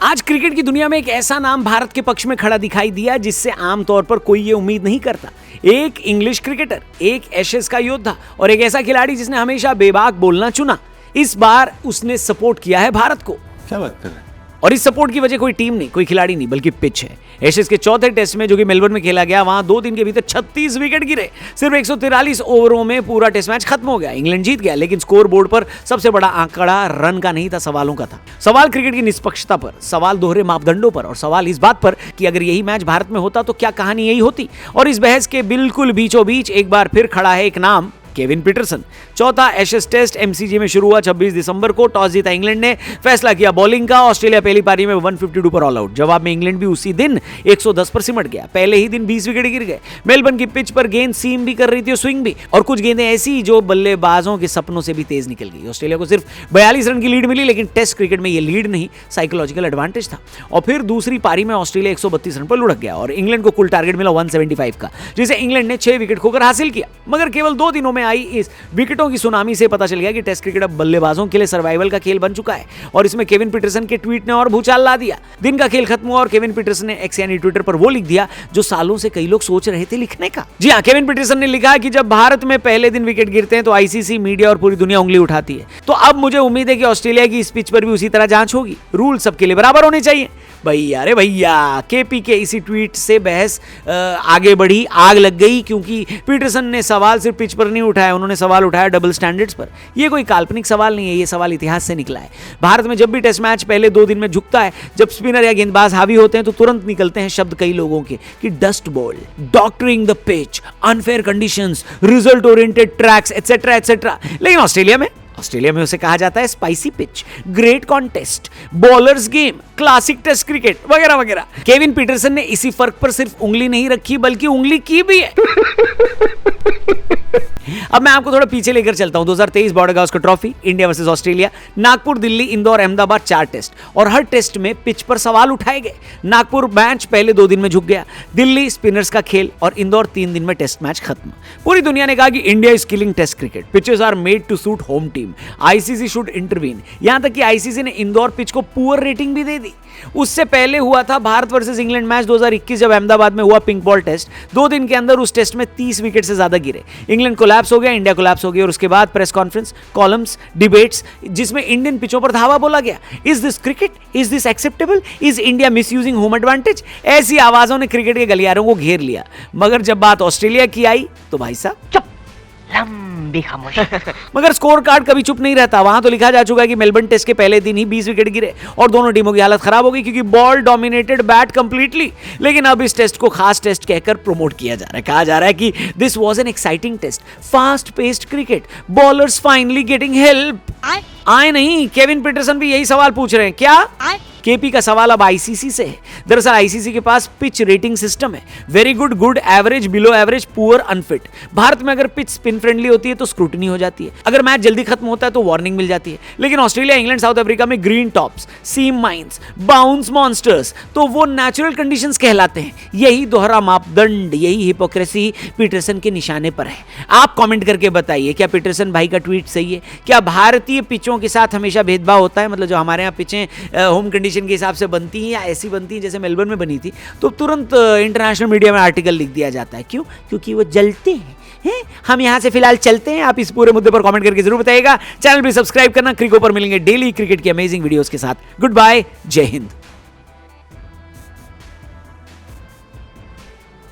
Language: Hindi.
आज क्रिकेट की दुनिया में एक ऐसा नाम भारत के पक्ष में खड़ा दिखाई दिया जिससे आमतौर पर कोई ये उम्मीद नहीं करता। एक इंग्लिश क्रिकेटर, एक एशेज का योद्धा और एक ऐसा खिलाड़ी जिसने हमेशा बेबाक बोलना चुना। इस बार उसने सपोर्ट किया है भारत को। क्या बात कर रहे हैं? और इस सपोर्ट की वजह कोई टीम नहीं, कोई खिलाड़ी नहीं, बल्कि पिच है। एशेज के चौथे टेस्ट में जो कि मेलबर्न में खेला गया, वहां 2 दिन के भीतर 36 विकेट गिरे। सिर्फ 143 ओवरों में पूरा टेस्ट मैच खत्म हो गया। इंग्लैंड जीत गया, लेकिन स्कोर बोर्ड पर सबसे बड़ा आंकड़ा रन का नहीं था, सवालों का था। सवाल क्रिकेट की निष्पक्षता पर, सवाल दोहरे मापदंडों पर और सवाल इस बात पर कि अगर यही मैच भारत में होता तो क्या कहानी यही होती। और इस बहस के बिल्कुल बीचों बीच एक बार फिर खड़ा है एक नाम, केविन पीटरसन। चौथा एशेज टेस्ट एमसीजी में शुरू हुआ 26 दिसंबर को। टॉस जीता इंग्लैंड ने, फैसला किया बॉलिंग का। ऑस्ट्रेलिया पहली पारी में 152 पर ऑल आउट। जवाब में इंग्लैंड भी उसी दिन 110 पर सिमट गया। पहले ही दिन 20 विकेट गिर गए। मेलबर्न की पिच पर गेंद सीम भी कर रही थी और स्विंग भी, और कुछ गेंदें ऐसी जो बल्लेबाजों के सपनों से भी तेज निकल गई। ऑस्ट्रेलिया को सिर्फ 42 रन की लीड मिली, लेकिन टेस्ट क्रिकेट में यह लीड नहीं, साइकोलॉजिकल एडवांटेज था। और फिर दूसरी पारी में ऑस्ट्रेलिया 132 रन पर लुढ़क गया और इंग्लैंड को कुल टारगेट मिला 175 का, जिसे इंग्लैंड ने 6 विकेट खोकर हासिल किया। मगर केवल 2 दिनों में आई इस विकेटों की सुनामी से पता चल गया कि टेस्ट क्रिकेट अब बल्लेबाजों के लिए सर्वाइवल का खेल बन चुका है। और इसमें केविन पीटरसन के ट्वीट ने और भूचाल ला दिया। दिन का खेल खत्म हुआ और केविन पीटरसन ने एक्स यानी ट्विटर पर वो लिख दिया जो सालों से कई लोग सोच रहे थे लिखने का। जी हां, केविन पीटरसन ने लिखा कि जब भारत में पहले दिन विकेट गिरते हैं तो आईसीसी, मीडिया और पूरी दुनिया उंगली उठाती है। तो अब मुझे उम्मीद है कि ऑस्ट्रेलिया की इस पिच पर भी उसी तरह जांच होगी। रूल सबके लिए बराबर होने चाहिए। भैया रे भैया, केपी के इसी ट्वीट से बहस आगे बढ़ी, आग लग गई, क्योंकि पीटरसन ने सवाल सिर्फ पिच पर नहीं उठाया, उन्होंने सवाल उठाया डबल स्टैंडर्ड्स पर। यह कोई काल्पनिक सवाल नहीं है, यह सवाल इतिहास से निकला है। भारत में जब भी टेस्ट मैच पहले 2 दिन में झुकता है, जब स्पिनर या गेंदबाज हावी होते हैं, तो तुरंत निकलते हैं शब्द कई लोगों के कि dust ball, doctoring the pitch, unfair conditions, result oriented tracks, etcetera etcetera. लेकिन ऑस्ट्रेलिया में उसे कहा जाता है spicy pitch, great contest, bowlers game, classic test cricket वगैरह वगैरह। केविन पीटरसन ने इसी फर्क पर सिर्फ उंगली नहीं रखी, बल्कि उंगली की भी है। अब मैं आपको थोड़ा पीछे लेकर चलता हूं। 2023 Border Gavaskar Trophy, India versus Australia, Nagpur, Delhi, Indore, Ahmedabad, 4 test और हर टेस्ट में पिच पर सवाल उठाए गए। नागपुर मैच पहले 2 दिन में झुक गया, दिल्ली स्पिनर्स का खेल और इंदौर 3 दिन में टेस्ट मैच खत्म। पूरी दुनिया ने कहा कि India is killing test cricket, pitches are made to suit home team, ICC should intervene. यहां तक कि आईसीसी ने इंदौर पिच को पुअर रेटिंग भी दे दी। उससे पहले हुआ था भारत वर्सेस इंग्लैंड मैच 2021, जब अहमदाबाद में हुआ पिंक बॉल टेस्ट। 2 दिन के अंदर उस टेस्ट में 30 विकेट से ज्यादा गिरे। इंग्लैंड कोलैप्स हो गया, इंडिया कोलैप्स हो गया और उसके बाद प्रेस कॉन्फ्रेंस, कॉलम्स, डिबेट्स, जिसमें इंडियन पिचों पर धावा बोला गया। Is this cricket? Is this acceptable? Is India misusing home advantage? ऐसी आवाजों ने क्रिकेट के गलियारों को घेर लिया। मगर जब बात ऑस्ट्रेलिया की आई तो भाई साहब चुप, लंबी खामोशी। मगर स्कोर कार्ड कभी चुप नहीं रहता। वहां तो लिखा जा चुका है कि मेलबर्न टेस्ट के पहले दिन ही 20 विकेट गिरे और दोनों टीमों की हालत खराब हो गई, क्योंकि बॉल डोमिनेटेड बैट कंप्लीटली। लेकिन अब इस टेस्ट को खास टेस्ट कहकर प्रमोट किया जा रहा है। कहा जा रहा है कि this was an exciting test, fast paced cricket, bowlers finally getting help. आए नहीं, केविन पीटरसन भी यही सवाल पूछ रहे हैं। क्या? केपी का सवाल अब आईसीसी से है। दरअसल आईसीसी के पास पिच रेटिंग सिस्टम है, very good, good, average, below average, poor, unfit. Bharat में अगर पिच स्पिन फ्रेंडली होती है तो स्क्रूटनी हो जाती है, अगर मैच जल्दी खत्म होता है तो वार्निंग मिल जाती है। लेकिन ऑस्ट्रेलिया, इंग्लैंड, साउथ अफ्रीका में ग्रीन टॉप्स, सीम माइंस, बाउंस मॉन्स्टर्स, तो वो नेचुरल कंडीशंस कहलाते हैं। यही दोहरा मापदंड, यही हिपोक्रेसी पीटरसन के निशाने पर है। आप कमेंट करके बताइए, क्या पीटरसन भाई का ट्वीट सही है? क्या भारतीय पिचों के साथ हमेशा भेदभाव होता है? मतलब जो हमारे यहाँ पिचें होम कंडीशन के हिसाब से बनती हैं या ऐसी बनती हैं जैसे मेलबर्न में बनी थी, तो तुरंत इंटरनेशनल मीडिया में आर्टिकल लिख दिया जाता है। क्यों? क्योंकि वो जलते हैं। हम यहां से फिलहाल चलते हैं। आप इस पूरे मुद्दे पर कमेंट करके जरूर बताइएगा। चैनल भी सब्सक्राइब करना। क्रिको पर मिलेंगे डेली क्रिकेट की अमेजिंग वीडियोस के साथ। गुड बाय, जय हिंद।